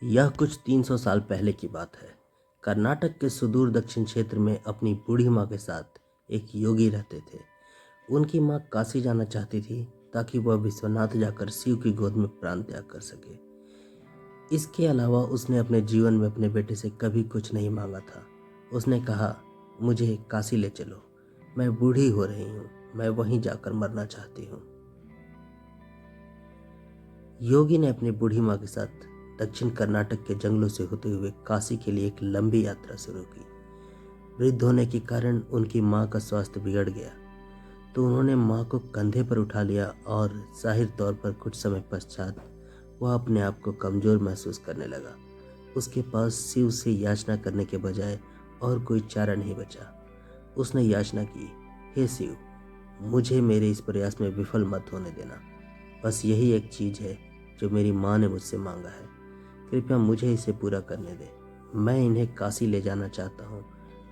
यह कुछ 300 साल पहले की बात है। कर्नाटक के सुदूर दक्षिण क्षेत्र में अपनी बूढ़ी माँ के साथ एक योगी रहते थे। उनकी माँ काशी जाना चाहती थी ताकि वह विश्वनाथ जाकर शिव की गोद में प्राण त्याग कर सके। इसके अलावा उसने अपने जीवन में अपने बेटे से कभी कुछ नहीं मांगा था। उसने कहा, मुझे काशी ले चलो, मैं बूढ़ी हो रही हूँ, मैं वहीं जाकर मरना चाहती हूँ। योगी ने अपनी बूढ़ी माँ के साथ दक्षिण कर्नाटक के जंगलों से होते हुए काशी के लिए एक लंबी यात्रा शुरू की। वृद्ध होने के कारण उनकी माँ का स्वास्थ्य बिगड़ गया, तो उन्होंने माँ को कंधे पर उठा लिया और जाहिर तौर पर कुछ समय पश्चात वह अपने आप को कमज़ोर महसूस करने लगा। उसके पास शिव से याचना करने के बजाय और कोई चारा नहीं बचा। उसने याचना की, हे शिव, मुझे मेरे इस प्रयास में विफल मत होने देना। बस यही एक चीज़ है जो मेरी माँ ने मुझसे मांगा है। कृपया मुझे इसे पूरा करने दे। मैं इन्हें काशी ले जाना चाहता हूँ।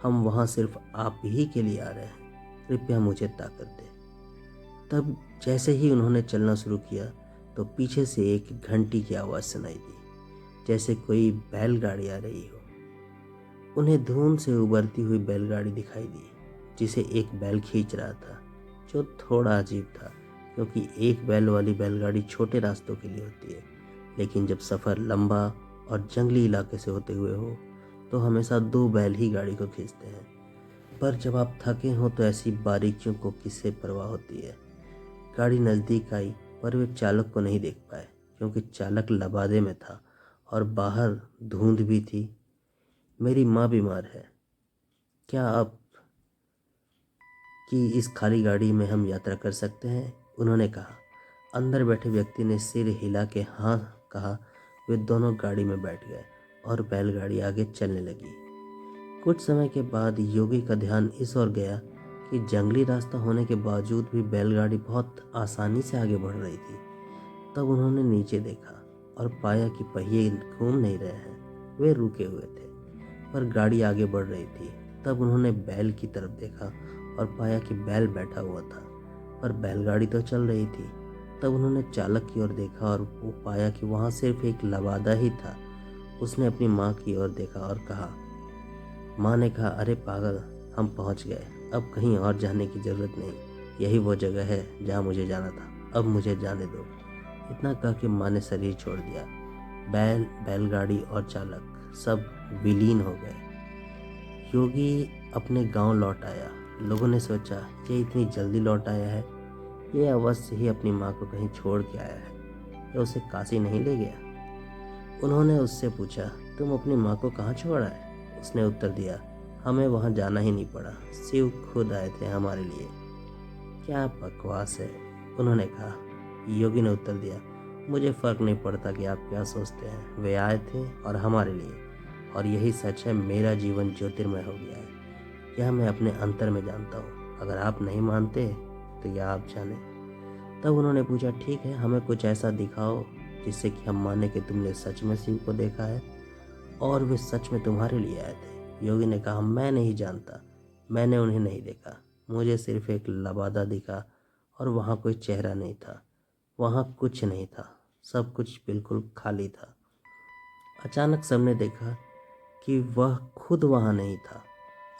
हम वहाँ सिर्फ आप ही के लिए आ रहे हैं। कृपया मुझे ताकत दे। तब जैसे ही उन्होंने चलना शुरू किया तो पीछे से एक घंटी की आवाज़ सुनाई दी, जैसे कोई बैलगाड़ी आ रही हो। उन्हें धुंध से उबरती हुई बैलगाड़ी दिखाई दी, जिसे एक बैल खींच रहा था, जो थोड़ा अजीब था क्योंकि एक बैल वाली बैलगाड़ी छोटे रास्तों के लिए होती है, लेकिन जब सफ़र लंबा और जंगली इलाके से होते हुए हो तो हमेशा दो बैल ही गाड़ी को खींचते हैं। पर जब आप थके हों तो ऐसी बारीकियों को किससे परवाह होती है। गाड़ी नज़दीक आई पर वे चालक को नहीं देख पाए क्योंकि चालक लबादे में था और बाहर धुंध भी थी। मेरी माँ बीमार है, क्या आप कि इस खाली गाड़ी में हम यात्रा कर सकते हैं? उन्होंने कहा। अंदर बैठे व्यक्ति ने सिर हिला के हाँ कहा। वे दोनों गाड़ी में बैठ गए और बैलगाड़ी आगे चलने लगी। कुछ समय के बाद योगी का ध्यान इस ओर गया कि जंगली रास्ता होने के बावजूद भी बैलगाड़ी बहुत आसानी से आगे बढ़ रही थी। तब उन्होंने नीचे देखा और पाया कि पहिए घूम नहीं रहे हैं, वे रुके हुए थे, पर गाड़ी आगे बढ़ रही थी। तब उन्होंने बैल की तरफ देखा और पाया कि बैल बैठा हुआ था, पर बैलगाड़ी तो चल रही थी। तब उन्होंने चालक की ओर देखा और वो पाया कि वहाँ सिर्फ एक लबादा ही था। उसने अपनी माँ की ओर देखा और कहा। माँ ने कहा, अरे पागल, हम पहुँच गए, अब कहीं और जाने की ज़रूरत नहीं, यही वो जगह है जहाँ मुझे जाना था, अब मुझे जाने दो। इतना कह के माँ ने शरीर छोड़ दिया। बैल, बैलगाड़ी और चालक सब विलीन हो गए। योगी अपने गांव लौट आया। लोगों ने सोचा, ये इतनी जल्दी लौट आया है, ये अवश्य ही अपनी माँ को कहीं छोड़ के आया है, या उसे काशी नहीं ले गया। उन्होंने उससे पूछा, तुम अपनी माँ को कहाँ छोड़ आए? उसने उत्तर दिया, हमें वहाँ जाना ही नहीं पड़ा, शिव खुद आए थे हमारे लिए। क्या बकवास है, उन्होंने कहा। योगी ने उत्तर दिया, मुझे फ़र्क नहीं पड़ता कि आप क्या सोचते हैं, वे आए थे और हमारे लिए, और यही सच है, मेरा जीवन ज्योतिर्मय हो गया है। यह मैं अपने अंतर में जानता हूँ। अगर आप नहीं मानते तो यह आप जाने। तब उन्होंने पूछा, ठीक है, हमें कुछ ऐसा दिखाओ जिससे कि हम माने कि तुमने सच में शिव को देखा है और वे सच में तुम्हारे लिए आए थे। योगी ने कहा, मैं नहीं जानता, मैंने उन्हें नहीं देखा, मुझे सिर्फ एक लबादा दिखा और वहाँ कोई चेहरा नहीं था, वहाँ कुछ नहीं था, सब कुछ बिल्कुल खाली था। अचानक सबने देखा कि वह खुद वहाँ नहीं था,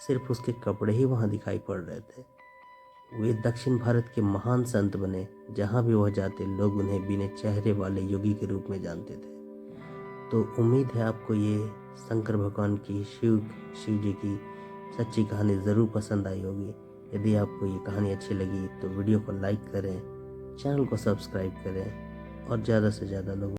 सिर्फ उसके कपड़े ही वहाँ दिखाई पड़ रहे थे। वे दक्षिण भारत के महान संत बने। जहाँ भी वह जाते लोग उन्हें बिना चेहरे वाले योगी के रूप में जानते थे। तो उम्मीद है आपको ये शंकर भगवान की शिव जी की सच्ची कहानी ज़रूर पसंद आई होगी। यदि आपको ये कहानी अच्छी लगी तो वीडियो को लाइक करें, चैनल को सब्सक्राइब करें और ज़्यादा से ज़्यादा लोगों